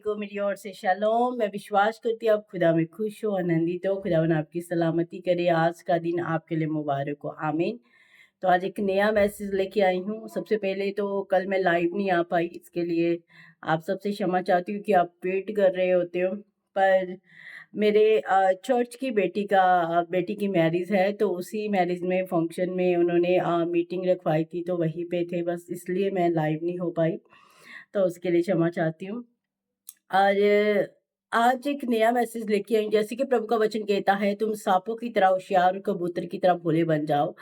को मेरी ओर से शालोम। मैं विश्वास करती हूँ आप खुदा में खुश हो, आनंदित हो। खुदावन आपकी सलामती करे। आज का दिन आपके लिए मुबारक हो। आमीन। तो आज एक नया मैसेज लेके आई हूँ। सबसे पहले तो कल मैं लाइव नहीं आ पाई, इसके लिए आप सबसे क्षमा चाहती हूँ कि आप वेट कर रहे होते हो। पर मेरे चर्च की बेटी की मैरिज है, तो उसी मैरिज में फंक्शन में उन्होंने मीटिंग रखवाई थी, तो वहीं पे थे, बस इसलिए मैं लाइव नहीं हो पाई। तो उसके लिए क्षमा चाहती हूँ। और आज एक नया मैसेज लेके आई, जैसे कि प्रभु का वचन कहता है, तुम सांपों की तरह होशियार और कबूतर की तरह भोले बन जाओ।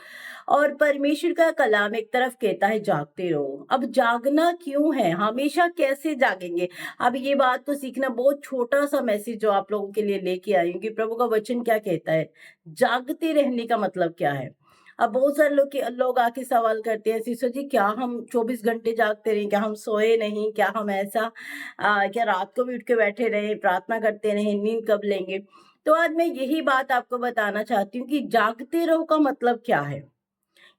और परमेश्वर का कलाम एक तरफ कहता है जागते रहो। अब जागना क्यों है, हमेशा कैसे जागेंगे? अब ये बात तो सीखना, बहुत छोटा सा मैसेज जो आप लोगों के लिए लेके आई हूँ कि प्रभु का वचन क्या कहता है, जागते रहने का मतलब क्या है। अब बहुत सारे लोग आके सवाल करते हैं, सिस्टर जी क्या हम 24 घंटे जागते रहें, क्या हम सोए नहीं, क्या हम ऐसा क्या रात को भी उठ के बैठे रहे, प्रार्थना करते रहे, नींद कब लेंगे? तो आज मैं यही बात आपको बताना चाहती हूँ कि जागते रहो का मतलब क्या है,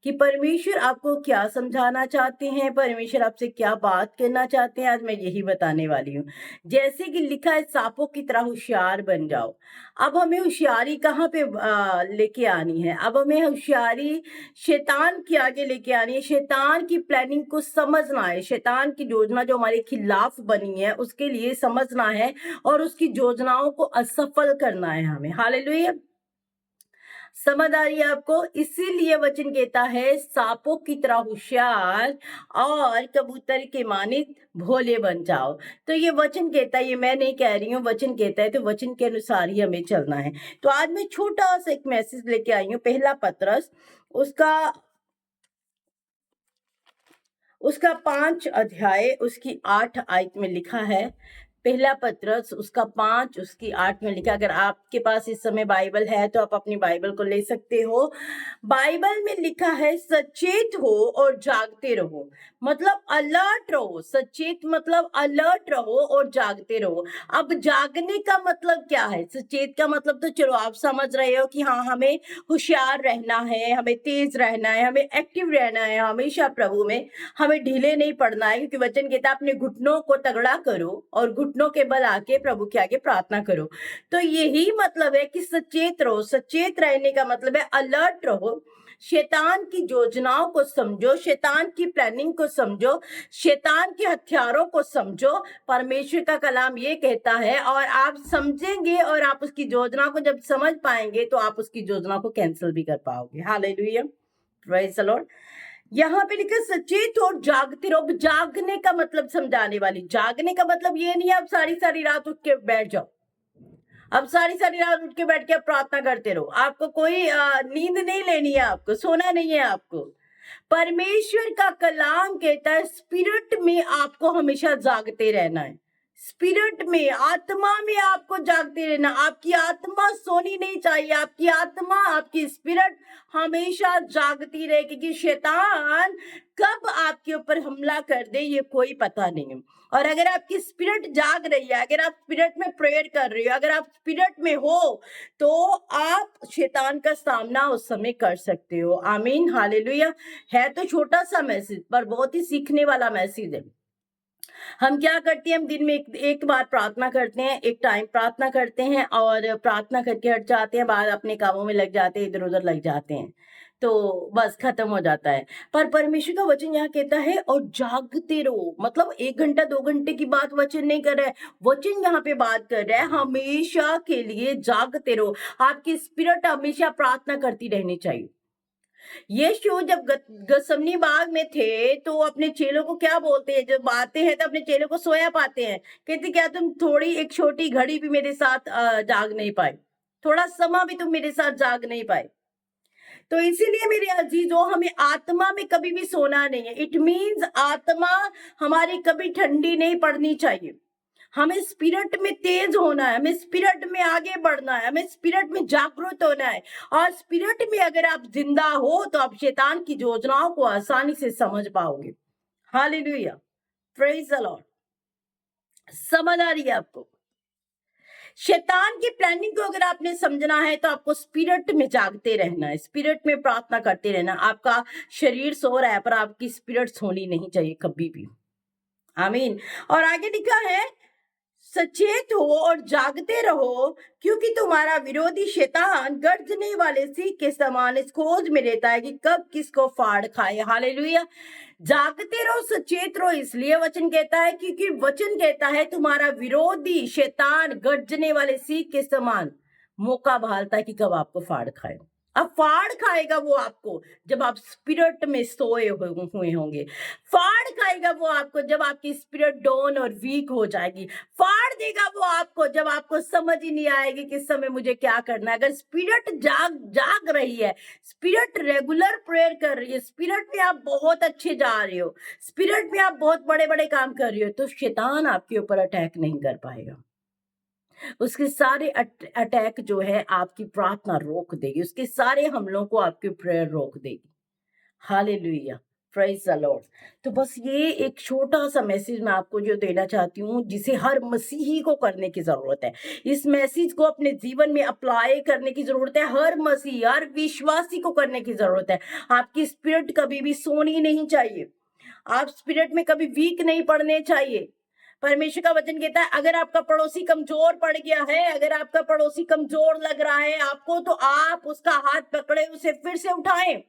कि परमेश्वर आपको क्या समझाना चाहते हैं, परमेश्वर आपसे क्या बात करना चाहते हैं, आज मैं यही बताने वाली हूँ। जैसे कि लिखा है, सांपों की तरह होशियार बन जाओ। अब हमें होशियारी कहाँ पे लेके आनी है? अब हमें होशियारी शैतान के आगे लेके आनी है। शैतान की प्लानिंग को समझना है, शैतान की योजना जो हमारे खिलाफ बनी है उसके लिए समझना है, और उसकी योजनाओं को असफल करना है हमें। हालेलुया। समझ आ रही है आपको? इसीलिए वचन कहता है, सांपों की तरह होशियार और कबूतर के मानित भोले बन जाओ। तो ये वचन कहता है, ये मैं नहीं कह रही हूँ, वचन कहता है, तो वचन के अनुसार ही हमें चलना है। तो आज मैं छोटा सा एक मैसेज लेके आई हूँ। पहला पत्रस उसका उसका 5 अध्याय उसकी 8 आयत में लिखा है। पहला पत्रस उसका 5 उसकी 8 में लिखा। अगर आपके पास इस समय बाइबल है तो आप अपनी बाइबल को ले सकते हो। बाइबल में लिखा है, सचेत हो और जागते रहो। मतलब अलर्ट रहो। सचेत मतलब अलर्ट रहो और जागते रहो। अब जागने का मतलब क्या है? सचेत का मतलब तो चलो आप समझ रहे हो कि हाँ, हमें होशियार रहना है, हमें तेज रहना है, हमें एक्टिव रहना है हमेशा प्रभु में, हमें ढीले नहीं पड़ना है, क्योंकि वचन कहता है अपने घुटनों को तगड़ा करो और घुटनों के बल आके प्रभु के आगे प्रार्थना करो। तो यही मतलब है कि सचेत रहो। सचेत रहने का मतलब है अलर्ट रहो। शैतान की योजनाओं को समझो, शैतान की प्लानिंग को समझो, शैतान के हथियारों को समझो। परमेश्वर का कलाम ये कहता है, और आप समझेंगे और आप उसकी योजना को जब समझ पाएंगे तो आप उसकी योजना को कैंसिल भी कर पाओगे। Hallelujah, praise the Lord. यहाँ पे लिखा सचेत और जागते रहो। जागने का मतलब समझाने वाली, जागने का मतलब ये नहीं है आप सारी सारी रात उठ के बैठ जाओ। अब सारी सारी रात उठ के बैठ के आप प्रार्थना करते रहो। आपको कोई नींद नहीं लेनी है, आपको सोना नहीं है। आपको परमेश्वर का कलाम कहता है, स्पिरिट में आपको हमेशा जागते रहना है। स्पिरिट में, आत्मा में आपको जागते रहना। आपकी आत्मा सोनी नहीं चाहिए। आपकी आत्मा, आपकी स्पिरिट हमेशा जागती रहे, क्योंकि शैतान कब आपके ऊपर हमला कर दे ये कोई पता नहीं है। और अगर आपकी स्पिरिट जाग रही है, अगर आप स्पिरिट में प्रेयर कर रही हो, अगर आप स्पिरिट में हो, तो आप शैतान का सामना उस समय कर सकते हो। आमीन, हालेलुया। है तो छोटा सा मैसेज, पर बहुत ही सीखने वाला मैसेज है। हम क्या करते हैं, हम दिन में एक बार प्रार्थना करते हैं, एक टाइम प्रार्थना करते हैं और प्रार्थना करके हट जाते हैं, बाद अपने कामों में लग जाते हैं, इधर उधर लग जाते हैं, तो बस खत्म हो जाता है। पर परमेश्वर का वचन यहाँ कहता है, और जागते रहो। मतलब 1 घंटा 2 घंटे की बात वचन नहीं कर रहा है, वचन यहाँ पे बात कर रहा है हमेशा के लिए जागते रहो। आपकी स्पिरिट हमेशा प्रार्थना करती रहनी चाहिए। यीशु जब गसमनी बाग में थे तो अपने चेलों को क्या बोलते हैं, जब आते हैं तो अपने चेलों को सोया पाते हैं, कहते क्या तुम थोड़ी एक छोटी घड़ी भी मेरे साथ जाग नहीं पाए, थोड़ा समय भी तुम मेरे साथ जाग नहीं पाए। तो इसीलिए मेरे अजीजों, हमें आत्मा में कभी भी सोना नहीं है। इट मीन्स आत्मा हमारी कभी ठंडी नहीं पड़नी चाहिए। हमें स्पिरिट में तेज होना है, हमें स्पिरिट में आगे बढ़ना है, हमें स्पिरिट में जागरूक होना है। और स्पिरिट में अगर आप जिंदा हो तो आप शैतान की योजनाओं को आसानी से समझ पाओगे। Hallelujah, praise the Lord. समझ आ रही है आपको? शैतान की प्लानिंग को अगर आपने समझना है तो आपको स्पिरिट में जागते रहना है, स्पिरिट में प्रार्थना करते रहना। आपका शरीर सो रहा है पर आपकी स्पिरिट सोनी नहीं चाहिए कभी भी। आमीन। और आगे लिखा है, सचेत हो और जागते रहो, क्योंकि तुम्हारा विरोधी शैतान गर्जने वाले सिंह के समान इस खोज में रहता है कि कब किसको फाड़ खाए। हालेलुया। जागते रहो, सचेत रहो, इसलिए वचन कहता है क्योंकि वचन कहता है तुम्हारा विरोधी शैतान गर्जने वाले सिंह के समान मौका भालता है कि कब आपको फाड़ खाए। अब फाड़ खाएगा वो आपको जब आप स्पिरिट में सोए हुए होंगे। फाड़ खाएगा वो आपको जब आपकी स्पिरिट डाउन और वीक हो जाएगी। फाड़ देगा वो आपको जब आपको समझ ही नहीं आएगी कि इस समय मुझे क्या करना है। अगर स्पिरिट जाग रही है, स्पिरिट रेगुलर प्रेयर कर रही है, स्पिरिट में आप बहुत अच्छे जा रहे हो, स्पिरिट में आप बहुत बड़े बड़े काम कर रहे हो, तो शैतान आपके ऊपर अटैक नहीं कर पाएगा। उसके सारे अटैक जो है आपकी प्रार्थना रोक देगी, उसके सारे हमलों को आपकी प्रेयर रोक देगी। Hallelujah, praise the Lord. तो बस ये एक छोटा सा मैसेज मैं आपको जो देना चाहती हूँ, जिसे हर मसीही को करने की जरूरत है। इस मैसेज को अपने जीवन में अप्लाई करने की जरूरत है। हर मसीही, हर विश्वासी को करने की जरूरत है। आपकी स्पिरिट कभी भी सोनी नहीं चाहिए, आप स्पिरिट में कभी वीक नहीं पड़ने चाहिए। परमेश्वर का वचन कहता है अगर आपका पड़ोसी कमजोर पड़ गया है, अगर आपका पड़ोसी कमजोर लग रहा है आपको, तो आप उसका हाथ पकड़े उसे फिर से उठाएं।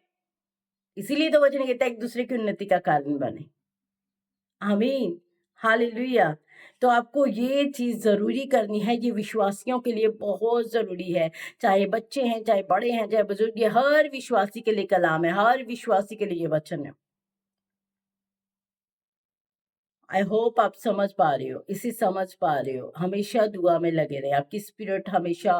इसीलिए तो वचन कहता है एक दूसरे की उन्नति का कारण बने। आमीन, हालेलुया। तो आपको ये चीज जरूरी करनी है, ये विश्वासियों के लिए बहुत जरूरी है। चाहे बच्चे हैं, चाहे बड़े हैं, चाहे बुजुर्ग, ये हर विश्वासी के लिए कलाम है, हर विश्वासी के लिए ये वचन है। आई होप आप समझ पा रहे हो, इसे समझ पा रहे हो। हमेशा दुआ में लगे रहे, आपकी स्पिरिट हमेशा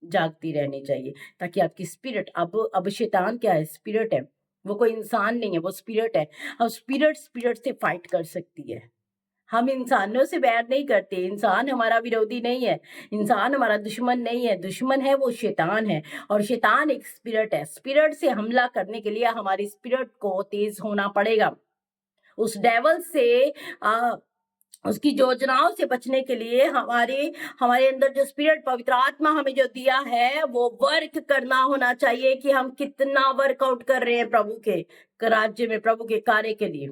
जागती रहनी चाहिए, ताकि आपकी स्पिरिट, अब शैतान क्या है? स्पिरिट है, वो कोई इंसान नहीं है, वो स्पिरिट है। अब स्पिरिट से फाइट कर सकती है। हम इंसानों से बैर नहीं करते, इंसान हमारा विरोधी नहीं है, इंसान हमारा दुश्मन नहीं है, दुश्मन है वो शैतान है। और शैतान एक स्पिरिट है। स्पिरिट से हमला करने के लिए हमारी स्पिरिट को तेज होना पड़ेगा। उस डेवल से उसकी योजनाओं से बचने के लिए हमारे हमारे अंदर जो स्पिरिट, पवित्र आत्मा हमें जो दिया है, वो वर्क करना होना चाहिए कि हम कितना वर्कआउट कर रहे हैं प्रभु के राज्य में, प्रभु के कार्य के लिए।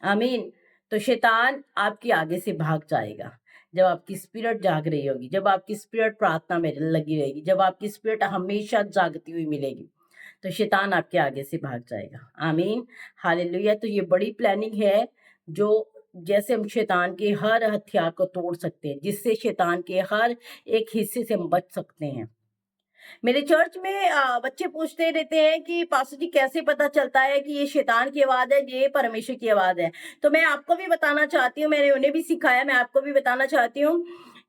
आमीन। तो शैतान आपके आगे से भाग जाएगा जब आपकी स्पिरिट जाग रही होगी, जब आपकी स्पिरिट प्रार्थना में लगी रहेगी, जब आपकी स्पिरिट हमेशा जागती हुई मिलेगी, तो शैतान आपके आगे से भाग जाएगा। आमीन, हालेलुया। तो ये बड़ी प्लानिंग है, जो जैसे हम शैतान के हर हथियार को तोड़ सकते हैं, जिससे शैतान के हर एक हिस्से से हम बच सकते हैं। मेरे चर्च में बच्चे पूछते रहते हैं कि पास्टर जी कैसे पता चलता है कि ये शैतान की आवाज है, ये परमेश्वर की आवाज है। तो मैं आपको भी बताना चाहती हूँ, मैंने उन्हें भी सिखाया, मैं आपको भी बताना चाहती हूँ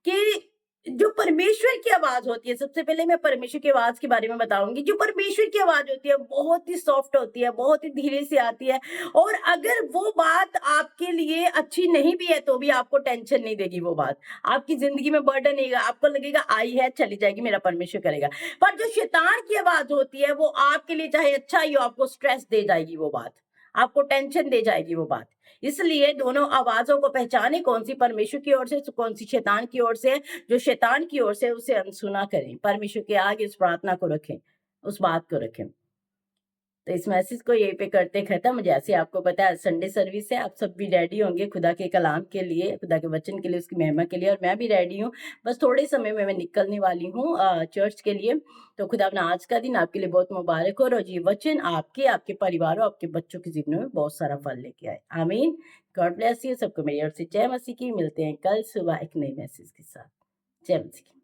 कि जो परमेश्वर की आवाज होती है, सबसे पहले मैं परमेश्वर की आवाज के बारे में बताऊंगी। जो परमेश्वर की आवाज होती है बहुत ही सॉफ्ट होती है, बहुत ही धीरे से आती है, और अगर वो बात आपके लिए अच्छी नहीं भी है तो भी आपको टेंशन नहीं देगी। वो बात आपकी जिंदगी में बर्डन नहीं, आपको लगेगा आई है, चली जाएगी, मेरा परमेश्वर करेगा। पर जो शैतान की आवाज होती है, वो आपके लिए चाहे अच्छा ही हो, आपको स्ट्रेस दे जाएगी, वो बात आपको टेंशन दे जाएगी वो बात। इसलिए दोनों आवाजों को पहचाने, कौन सी परमेश्वर की ओर से, कौन सी शैतान की ओर से। जो शैतान की ओर से उसे अनसुना करें, परमेश्वर के आगे उस प्रार्थना को रखें, उस बात को रखें। तो इस मैसेज को यहीं पे करते खत्म। जैसे आपको पता है संडे सर्विस है, आप सब भी रेडी होंगे खुदा के कलाम के लिए, खुदा के वचन के लिए, उसकी महिमा के लिए, और मैं भी रेडी हूँ। बस थोड़े समय में मैं निकलने वाली हूँ चर्च के लिए। तो खुदा अपना आज का दिन आपके लिए बहुत मुबारक हो, और ये वचन आपके, आपके परिवार और आपके बच्चों के जीवन में बहुत सारा फल लेके आए। आमीन। God bless you. सबको मेरी ओर से जय मसीह की। मिलते हैं कल सुबह एक नए मैसेज के साथ। जय मसीह की।